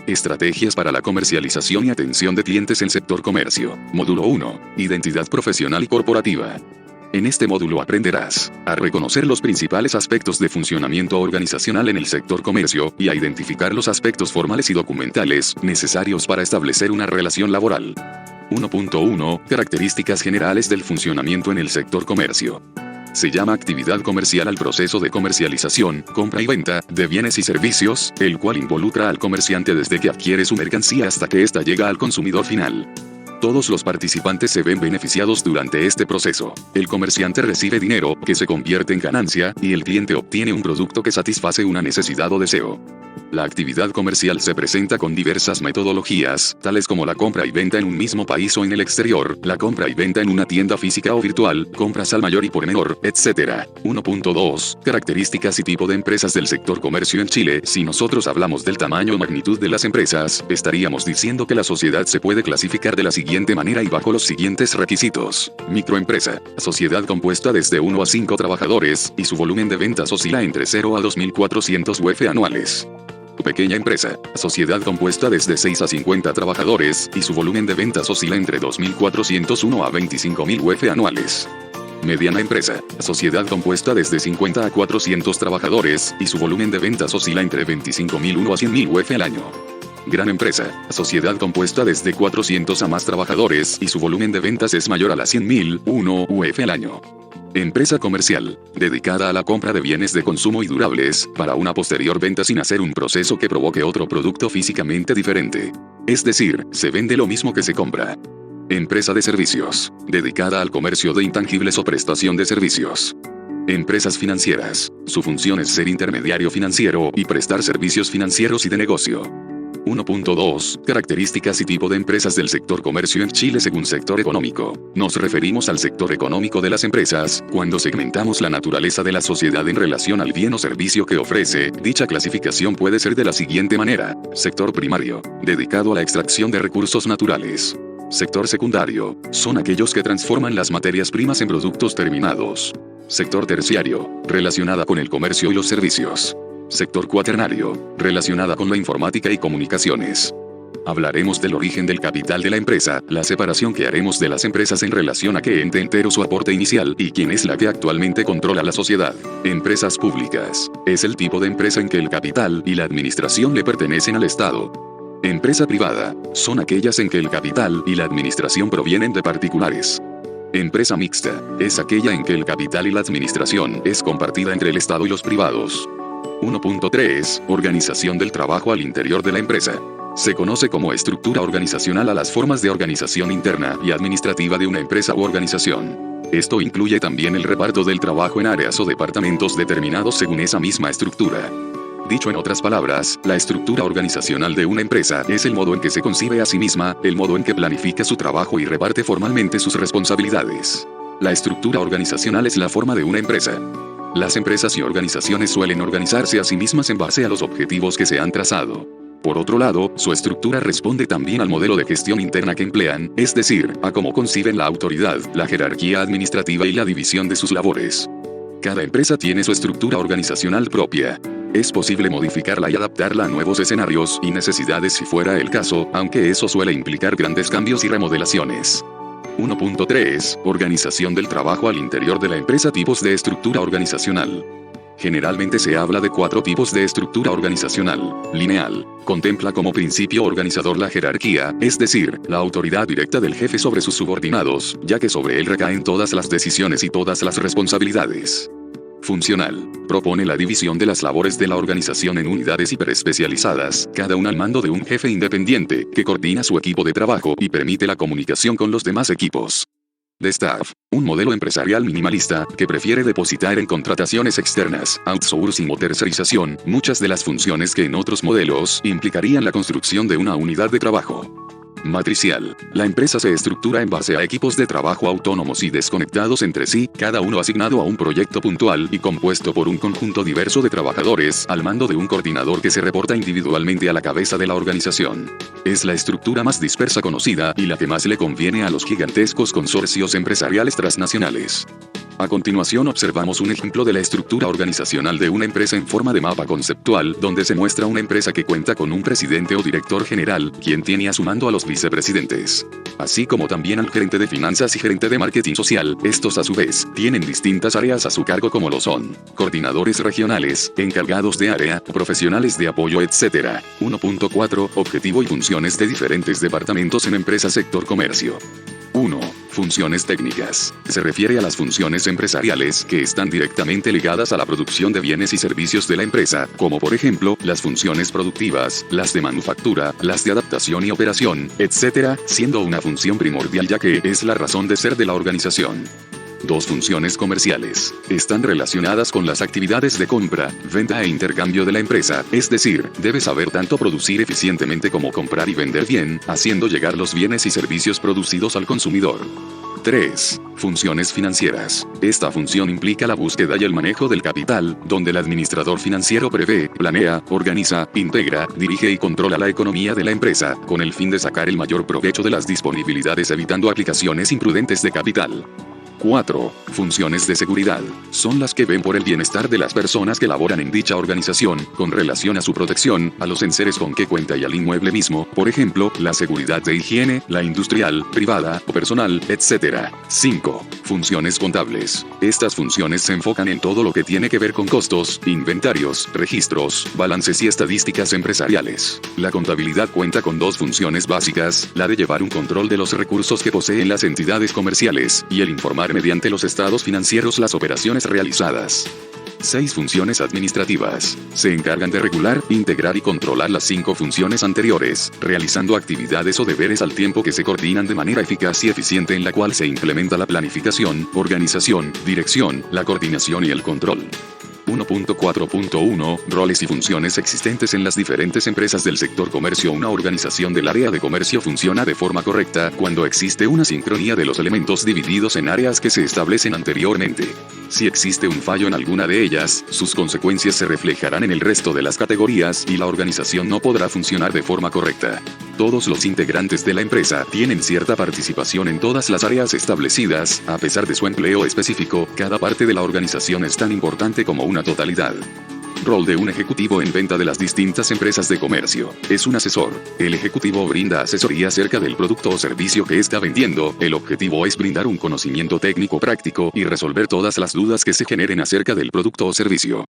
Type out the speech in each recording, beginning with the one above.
Estrategias para la comercialización y atención de clientes en sector comercio. Módulo 1. Identidad profesional y corporativa. En este módulo aprenderás a reconocer los principales aspectos de funcionamiento organizacional en el sector comercio y a identificar los aspectos formales y documentales necesarios para establecer una relación laboral. 1.1. Características generales del funcionamiento en el sector comercio. Se llama actividad comercial al proceso de comercialización, compra y venta de bienes y servicios, el cual involucra al comerciante desde que adquiere su mercancía hasta que ésta llega al consumidor final. Todos los participantes se ven beneficiados durante este proceso. El comerciante recibe dinero, que se convierte en ganancia, y el cliente obtiene un producto que satisface una necesidad o deseo. La actividad comercial se presenta con diversas metodologías, tales como la compra y venta en un mismo país o en el exterior, la compra y venta en una tienda física o virtual, compras al mayor y por menor, etc. 1.2. Características y tipo de empresas del sector comercio en Chile. Si nosotros hablamos del tamaño o magnitud de las empresas, estaríamos diciendo que la sociedad se puede clasificar de la siguiente manera y bajo los siguientes requisitos. Microempresa. Sociedad compuesta desde 1 a 5 trabajadores, y su volumen de ventas oscila entre 0 a 2.400 UF anuales. Pequeña empresa. Sociedad compuesta desde 6 a 50 trabajadores, y su volumen de ventas oscila entre 2.401 a 25.000 UF anuales. Mediana empresa. Sociedad compuesta desde 50 a 400 trabajadores, y su volumen de ventas oscila entre 25.001 a 100.000 UF al año. Gran empresa. Sociedad compuesta desde 400 a más trabajadores, y su volumen de ventas es mayor a las 100.001 UF al año. Empresa comercial, dedicada a la compra de bienes de consumo y durables, para una posterior venta sin hacer un proceso que provoque otro producto físicamente diferente. Es decir, se vende lo mismo que se compra. Empresa de servicios, dedicada al comercio de intangibles o prestación de servicios. Empresas financieras, su función es ser intermediario financiero y prestar servicios financieros y de negocio. 1.2. Características y tipo de empresas del sector comercio en Chile según sector económico. Nos referimos al sector económico de las empresas, cuando segmentamos la naturaleza de la sociedad en relación al bien o servicio que ofrece. Dicha clasificación puede ser de la siguiente manera. Sector primario, dedicado a la extracción de recursos naturales. Sector secundario, son aquellos que transforman las materias primas en productos terminados. Sector terciario, relacionada con el comercio y los servicios. Sector cuaternario, relacionada con la informática y comunicaciones. Hablaremos del origen del capital de la empresa, la separación que haremos de las empresas en relación a qué ente entero su aporte inicial y quién es la que actualmente controla la sociedad. Empresas públicas. Es el tipo de empresa en que el capital y la administración le pertenecen al Estado. Empresa privada. Son aquellas en que el capital y la administración provienen de particulares. Empresa mixta. Es aquella en que el capital y la administración es compartida entre el Estado y los privados. 1.3. Organización del trabajo al interior de la empresa. Se conoce como estructura organizacional a las formas de organización interna y administrativa de una empresa u organización. Esto incluye también el reparto del trabajo en áreas o departamentos determinados según esa misma estructura. Dicho en otras palabras, la estructura organizacional de una empresa es el modo en que se concibe a sí misma, el modo en que planifica su trabajo y reparte formalmente sus responsabilidades. La estructura organizacional es la forma de una empresa. Las empresas y organizaciones suelen organizarse a sí mismas en base a los objetivos que se han trazado. Por otro lado, su estructura responde también al modelo de gestión interna que emplean, es decir, a cómo conciben la autoridad, la jerarquía administrativa y la división de sus labores. Cada empresa tiene su estructura organizacional propia. Es posible modificarla y adaptarla a nuevos escenarios y necesidades si fuera el caso, aunque eso suele implicar grandes cambios y remodelaciones. 1.3. Organización del trabajo al interior de la empresa. Tipos de estructura organizacional. Generalmente se habla de 4 tipos de estructura organizacional. Lineal. Contempla como principio organizador la jerarquía, es decir, la autoridad directa del jefe sobre sus subordinados, ya que sobre él recaen todas las decisiones y todas las responsabilidades. Funcional. Propone la división de las labores de la organización en unidades hiperespecializadas, cada una al mando de un jefe independiente, que coordina su equipo de trabajo y permite la comunicación con los demás equipos. De staff. Un modelo empresarial minimalista, que prefiere depositar en contrataciones externas, outsourcing o tercerización, muchas de las funciones que en otros modelos implicarían la construcción de una unidad de trabajo. Matricial. La empresa se estructura en base a equipos de trabajo autónomos y desconectados entre sí, cada uno asignado a un proyecto puntual y compuesto por un conjunto diverso de trabajadores, al mando de un coordinador que se reporta individualmente a la cabeza de la organización. Es la estructura más dispersa conocida y la que más le conviene a los gigantescos consorcios empresariales transnacionales. A continuación observamos un ejemplo de la estructura organizacional de una empresa en forma de mapa conceptual, donde se muestra una empresa que cuenta con un presidente o director general, quien tiene a su mando a los vicepresidentes, así como también al gerente de finanzas y gerente de marketing social. Estos a su vez, tienen distintas áreas a su cargo como lo son coordinadores regionales, encargados de área, profesionales de apoyo, etc. 1.4. Objetivo y funciones de diferentes departamentos en empresa sector comercio. 1. Funciones técnicas. Se refiere a las funciones empresariales que están directamente ligadas a la producción de bienes y servicios de la empresa, como por ejemplo, las funciones productivas, las de manufactura, las de adaptación y operación, etc., siendo una función primordial ya que es la razón de ser de la organización. 2. Funciones comerciales. Están relacionadas con las actividades de compra, venta e intercambio de la empresa, es decir, debe saber tanto producir eficientemente como comprar y vender bien, haciendo llegar los bienes y servicios producidos al consumidor. 3. Funciones financieras. Esta función implica la búsqueda y el manejo del capital, donde el administrador financiero prevé, planea, organiza, integra, dirige y controla la economía de la empresa, con el fin de sacar el mayor provecho de las disponibilidades evitando aplicaciones imprudentes de capital. 4. Funciones de seguridad. Son las que ven por el bienestar de las personas que laboran en dicha organización, con relación a su protección, a los enseres con que cuenta y al inmueble mismo, por ejemplo, la seguridad de higiene, la industrial, privada o personal, etc. 5. Funciones contables. Estas funciones se enfocan en todo lo que tiene que ver con costos, inventarios, registros, balances y estadísticas empresariales. La contabilidad cuenta con 2 funciones básicas, la de llevar un control de los recursos que poseen las entidades comerciales, y el informar mediante los estados financieros las operaciones realizadas. 6. Funciones administrativas. Se encargan de regular, integrar y controlar las 5 funciones anteriores, realizando actividades o deberes al tiempo que se coordinan de manera eficaz y eficiente, en la cual se implementa la planificación, organización, dirección, la coordinación y el control. 1.4.1 Roles y funciones existentes en las diferentes empresas del sector comercio. Una organización del área de comercio funciona de forma correcta cuando existe una sincronía de los elementos divididos en áreas que se establecen anteriormente. Si existe un fallo en alguna de ellas, sus consecuencias se reflejarán en el resto de las categorías y la organización no podrá funcionar de forma correcta. Todos los integrantes de la empresa tienen cierta participación en todas las áreas establecidas, a pesar de su empleo específico. Cada parte de la organización es tan importante como una totalidad. Rol de un ejecutivo en venta de las distintas empresas de comercio. Es un asesor. El ejecutivo brinda asesoría acerca del producto o servicio que está vendiendo. El objetivo es brindar un conocimiento técnico práctico y resolver todas las dudas que se generen acerca del producto o servicio.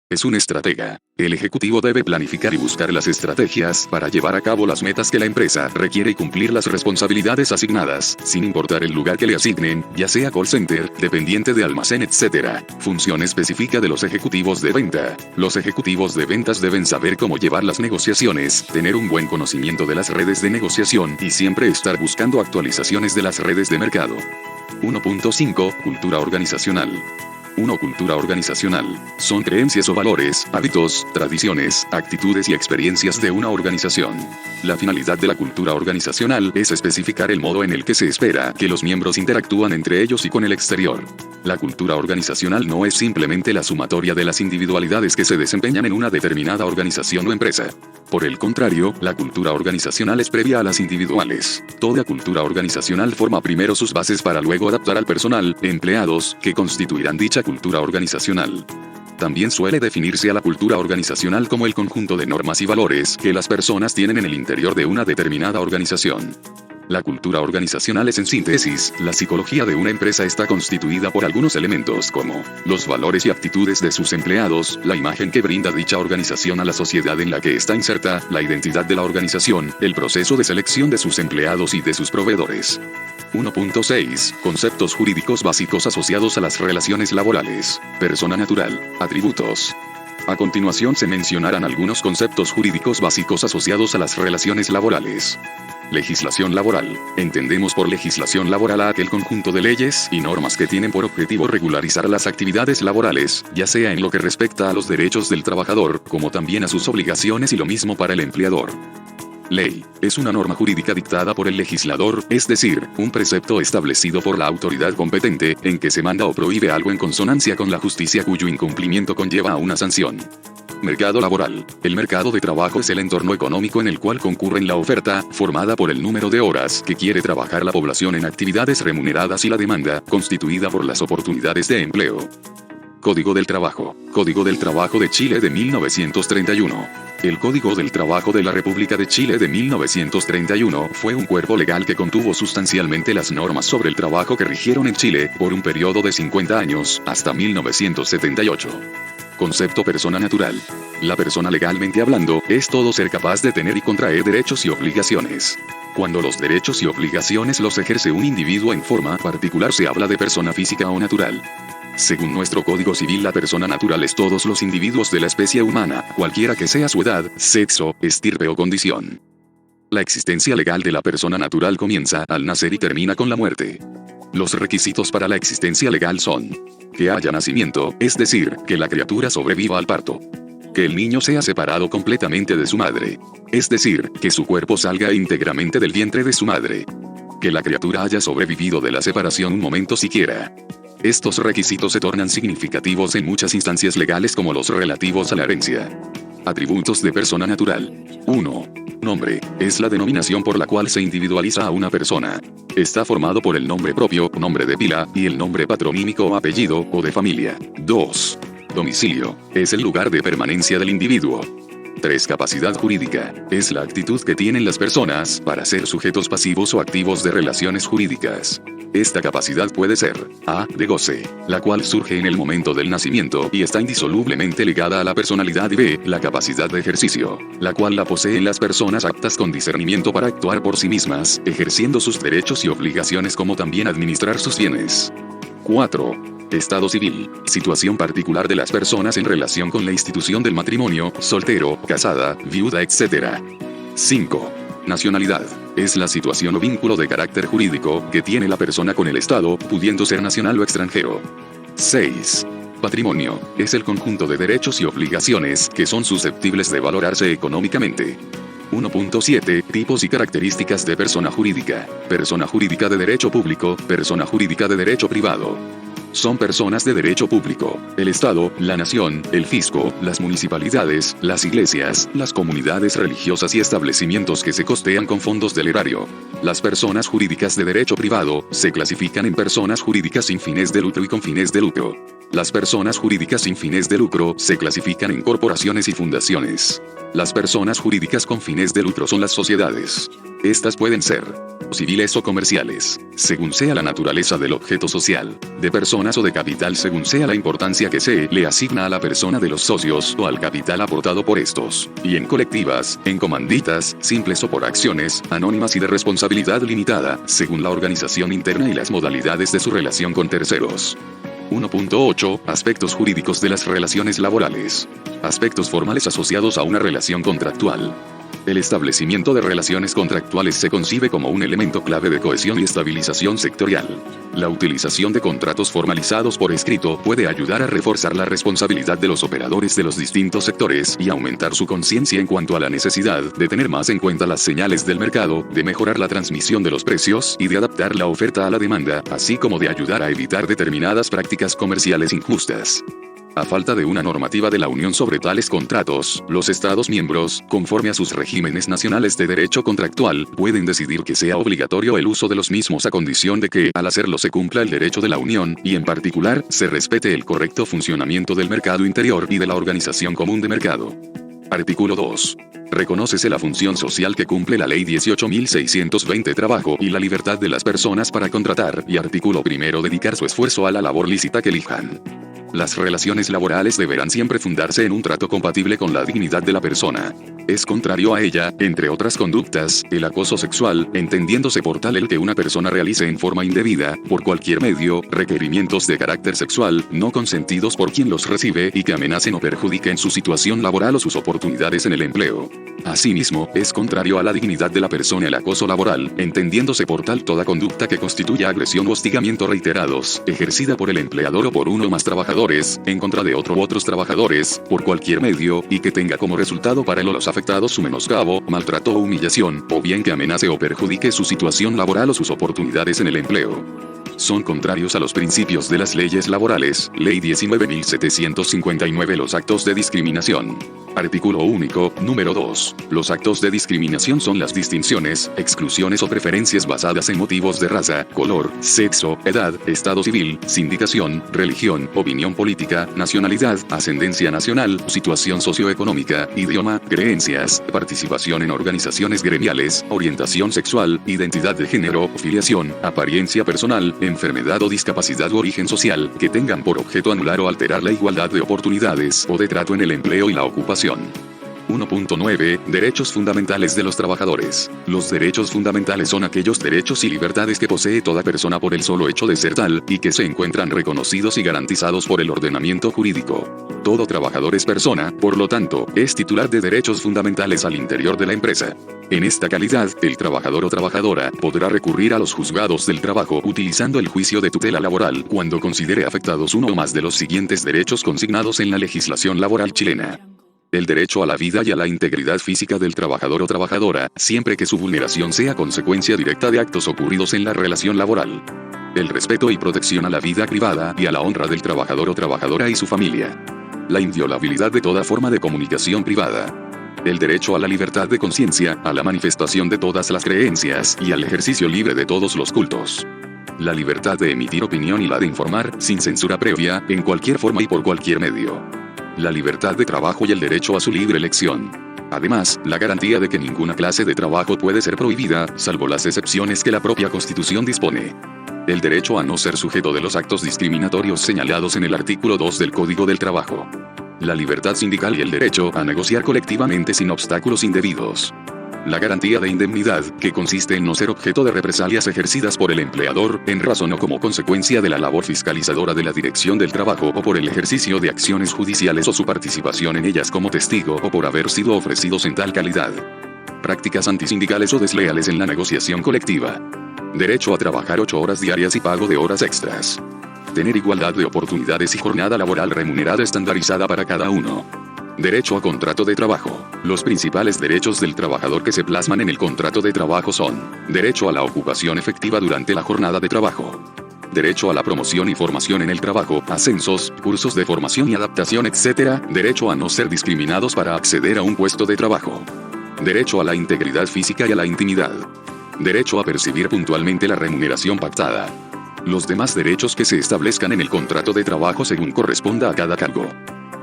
Es un estratega. El ejecutivo debe planificar y buscar las estrategias para llevar a cabo las metas que la empresa requiere y cumplir las responsabilidades asignadas, sin importar el lugar que le asignen, ya sea call center, dependiente de almacén, etc. Función específica de los ejecutivos de venta. Los ejecutivos de ventas deben saber cómo llevar las negociaciones, tener un buen conocimiento de las redes de negociación y siempre estar buscando actualizaciones de las redes de mercado. 1.5 Cultura organizacional. 1. Cultura organizacional. Son creencias o valores, hábitos, tradiciones, actitudes y experiencias de una organización. La finalidad de la cultura organizacional es especificar el modo en el que se espera que los miembros interactúan entre ellos y con el exterior. La cultura organizacional no es simplemente la sumatoria de las individualidades que se desempeñan en una determinada organización o empresa. Por el contrario, la cultura organizacional es previa a las individuales. Toda cultura organizacional forma primero sus bases para luego adaptar al personal, empleados, que constituirán dicha cultura organizacional. También suele definirse a la cultura organizacional como el conjunto de normas y valores que las personas tienen en el interior de una determinada organización. La cultura organizacional es, en síntesis, la psicología de una empresa. Está constituida por algunos elementos como los valores y actitudes de sus empleados, la imagen que brinda dicha organización a la sociedad en la que está inserta, la identidad de la organización, el proceso de selección de sus empleados y de sus proveedores. 1.6 Conceptos jurídicos básicos asociados a las relaciones laborales. Persona natural. Atributos. A continuación se mencionarán algunos conceptos jurídicos básicos asociados a las relaciones laborales. Legislación laboral. Entendemos por legislación laboral a aquel conjunto de leyes y normas que tienen por objetivo regularizar las actividades laborales, ya sea en lo que respecta a los derechos del trabajador, como también a sus obligaciones, y lo mismo para el empleador. Ley. Es una norma jurídica dictada por el legislador, es decir, un precepto establecido por la autoridad competente, en que se manda o prohíbe algo en consonancia con la justicia cuyo incumplimiento conlleva a una sanción. Mercado laboral. El mercado de trabajo es el entorno económico en el cual concurren la oferta, formada por el número de horas que quiere trabajar la población en actividades remuneradas y la demanda, constituida por las oportunidades de empleo. Código del Trabajo. Código del Trabajo de Chile de 1931. El Código del Trabajo de la República de Chile de 1931 fue un cuerpo legal que contuvo sustancialmente las normas sobre el trabajo que rigieron en Chile por un periodo de 50 años, hasta 1978. Concepto persona natural. La persona legalmente hablando es todo ser capaz de tener y contraer derechos y obligaciones. Cuando los derechos y obligaciones los ejerce un individuo en forma particular se habla de persona física o natural. Según nuestro Código Civil, la persona natural es todos los individuos de la especie humana, cualquiera que sea su edad, sexo, estirpe o condición. La existencia legal de la persona natural comienza al nacer y termina con la muerte. Los requisitos para la existencia legal son: que haya nacimiento, es decir, que la criatura sobreviva al parto. Que el niño sea separado completamente de su madre. Es decir, que su cuerpo salga íntegramente del vientre de su madre. Que la criatura haya sobrevivido de la separación un momento siquiera. Estos requisitos se tornan significativos en muchas instancias legales como los relativos a la herencia. Atributos de persona natural. 1. Nombre. Es la denominación por la cual se individualiza a una persona. Está formado por el nombre propio, nombre de pila, y el nombre patronímico o apellido, o de familia. 2. Domicilio. Es el lugar de permanencia del individuo. 3. Capacidad jurídica. Es la actitud que tienen las personas para ser sujetos pasivos o activos de relaciones jurídicas. Esta capacidad puede ser: A. De goce, la cual surge en el momento del nacimiento y está indisolublemente ligada a la personalidad, y B. La capacidad de ejercicio, la cual la poseen las personas aptas con discernimiento para actuar por sí mismas, ejerciendo sus derechos y obligaciones como también administrar sus bienes. 4. Estado civil. Situación particular de las personas en relación con la institución del matrimonio, soltero, casada, viuda, etc. 5. Nacionalidad. Es la situación o vínculo de carácter jurídico que tiene la persona con el Estado, pudiendo ser nacional o extranjero. 6. Patrimonio. Es el conjunto de derechos y obligaciones que son susceptibles de valorarse económicamente. 1.7. Tipos y características de persona jurídica. Persona jurídica de derecho público, persona jurídica de derecho privado. Son personas de derecho público: el Estado, la nación, el fisco, las municipalidades, las iglesias, las comunidades religiosas y establecimientos que se costean con fondos del erario. Las personas jurídicas de derecho privado se clasifican en personas jurídicas sin fines de lucro y con fines de lucro. Las personas jurídicas sin fines de lucro se clasifican en corporaciones y fundaciones. Las personas jurídicas con fines de lucro son las sociedades. Estas pueden ser civiles o comerciales, según sea la naturaleza del objeto social, de personas o de capital según sea la importancia que se le asigna a la persona de los socios o al capital aportado por estos, y en colectivas, en comanditas, simples o por acciones, anónimas y de responsabilidad limitada, según la organización interna y las modalidades de su relación con terceros. 1.8. Aspectos jurídicos de las relaciones laborales. Aspectos formales asociados a una relación contractual. El establecimiento de relaciones contractuales se concibe como un elemento clave de cohesión y estabilización sectorial. La utilización de contratos formalizados por escrito puede ayudar a reforzar la responsabilidad de los operadores de los distintos sectores y aumentar su conciencia en cuanto a la necesidad de tener más en cuenta las señales del mercado, de mejorar la transmisión de los precios y de adaptar la oferta a la demanda, así como de ayudar a evitar determinadas prácticas comerciales injustas. A falta de una normativa de la Unión sobre tales contratos, los Estados miembros, conforme a sus regímenes nacionales de derecho contractual, pueden decidir que sea obligatorio el uso de los mismos a condición de que, al hacerlo, se cumpla el derecho de la Unión, y en particular, se respete el correcto funcionamiento del mercado interior y de la Organización Común de Mercado. Artículo 2. Reconócese la función social que cumple la Ley 18.620 Trabajo y la libertad de las personas para contratar, y artículo 1. Dedicar su esfuerzo a la labor lícita que elijan. Las relaciones laborales deberán siempre fundarse en un trato compatible con la dignidad de la persona. Es contrario a ella, entre otras conductas, el acoso sexual, entendiéndose por tal el que una persona realice en forma indebida, por cualquier medio, requerimientos de carácter sexual, no consentidos por quien los recibe y que amenacen o perjudiquen su situación laboral o sus oportunidades en el empleo. Asimismo, es contrario a la dignidad de la persona el acoso laboral, entendiéndose por tal toda conducta que constituya agresión o hostigamiento reiterados, ejercida por el empleador o por uno o más trabajadores, en contra de otro u otros trabajadores, por cualquier medio, y que tenga como resultado para él o los afectados su menoscabo, maltrato o humillación, o bien que amenace o perjudique su situación laboral o sus oportunidades en el empleo. son contrarios a los principios de las leyes laborales. Ley 19.759. Los actos de discriminación. Artículo único, número 2. Los actos de discriminación son las distinciones, exclusiones o preferencias basadas en motivos de raza, color, sexo, edad, estado civil, sindicación, religión, opinión política, nacionalidad, ascendencia nacional, situación socioeconómica, idioma, creencias, participación en organizaciones gremiales, orientación sexual, identidad de género, filiación, apariencia personal, enfermedad o discapacidad u origen social, que tengan por objeto anular o alterar la igualdad de oportunidades o de trato en el empleo y la ocupación. 1.9. Derechos fundamentales de los trabajadores. Los derechos fundamentales son aquellos derechos y libertades que posee toda persona por el solo hecho de ser tal, y que se encuentran reconocidos y garantizados por el ordenamiento jurídico. Todo trabajador es persona, por lo tanto, es titular de derechos fundamentales al interior de la empresa. En esta calidad, el trabajador o trabajadora podrá recurrir a los juzgados del trabajo utilizando el juicio de tutela laboral cuando considere afectados uno o más de los siguientes derechos consignados en la legislación laboral chilena. El derecho a la vida y a la integridad física del trabajador o trabajadora, siempre que su vulneración sea consecuencia directa de actos ocurridos en la relación laboral. El respeto y protección a la vida privada y a la honra del trabajador o trabajadora y su familia. La inviolabilidad de toda forma de comunicación privada. El derecho a la libertad de conciencia, a la manifestación de todas las creencias y al ejercicio libre de todos los cultos. La libertad de emitir opinión y la de informar, sin censura previa, en cualquier forma y por cualquier medio. La libertad de trabajo y el derecho a su libre elección. Además, la garantía de que ninguna clase de trabajo puede ser prohibida, salvo las excepciones que la propia Constitución dispone. El derecho a no ser sujeto de los actos discriminatorios señalados en el artículo 2 del Código del Trabajo. La libertad sindical y el derecho a negociar colectivamente sin obstáculos indebidos. La garantía de indemnidad, que consiste en no ser objeto de represalias ejercidas por el empleador, en razón o como consecuencia de la labor fiscalizadora de la Dirección del Trabajo o por el ejercicio de acciones judiciales o su participación en ellas como testigo o por haber sido ofrecidos en tal calidad. Prácticas antisindicales o desleales en la negociación colectiva. Derecho a trabajar 8 horas diarias y pago de horas extras. Tener igualdad de oportunidades y jornada laboral remunerada estandarizada para cada uno. Derecho a contrato de trabajo. Los principales derechos del trabajador que se plasman en el contrato de trabajo son: derecho a la ocupación efectiva durante la jornada de trabajo. Derecho a la promoción y formación en el trabajo, ascensos, cursos de formación y adaptación, etc. Derecho a no ser discriminados para acceder a un puesto de trabajo. Derecho a la integridad física y a la intimidad. Derecho a percibir puntualmente la remuneración pactada. Los demás derechos que se establezcan en el contrato de trabajo según corresponda a cada cargo.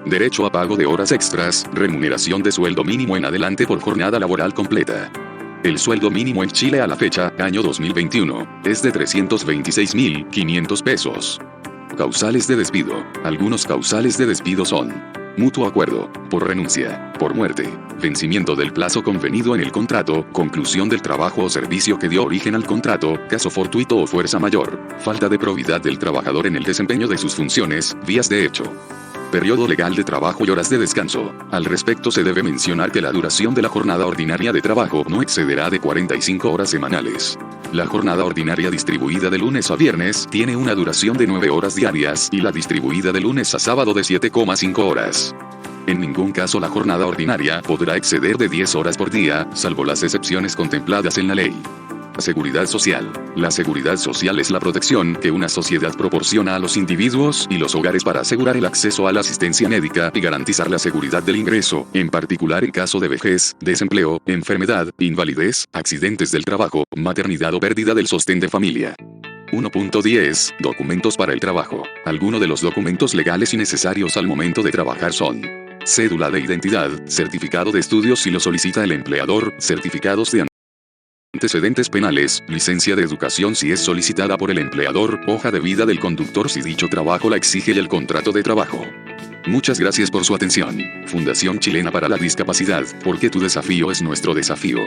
Derecho a pago de horas extras, remuneración de sueldo mínimo en adelante por jornada laboral completa. El sueldo mínimo en Chile a la fecha, año 2021, es de 326.500 pesos. Causales de despido. Algunos causales de despido son: mutuo acuerdo, por renuncia, por muerte, vencimiento del plazo convenido en el contrato, conclusión del trabajo o servicio que dio origen al contrato, caso fortuito o fuerza mayor, falta de probidad del trabajador en el desempeño de sus funciones, vías de hecho. Periodo legal de trabajo y horas de descanso. Al respecto se debe mencionar que la duración de la jornada ordinaria de trabajo no excederá de 45 horas semanales. La jornada ordinaria distribuida de lunes a viernes tiene una duración de 9 horas diarias y la distribuida de lunes a sábado de 7,5 horas. En ningún caso la jornada ordinaria podrá exceder de 10 horas por día, salvo las excepciones contempladas en la ley. Seguridad social. La seguridad social es la protección que una sociedad proporciona a los individuos y los hogares para asegurar el acceso a la asistencia médica y garantizar la seguridad del ingreso, en particular en caso de vejez, desempleo, enfermedad, invalidez, accidentes del trabajo, maternidad o pérdida del sostén de familia. 1.10. Documentos para el trabajo. Algunos de los documentos legales y necesarios al momento de trabajar son: cédula de identidad, certificado de estudios si lo solicita el empleador, certificados de antecedentes penales, licencia de educación si es solicitada por el empleador, hoja de vida del conductor si dicho trabajo la exige y el contrato de trabajo. Muchas gracias por su atención. Fundación Chilena para la Discapacidad, porque tu desafío es nuestro desafío.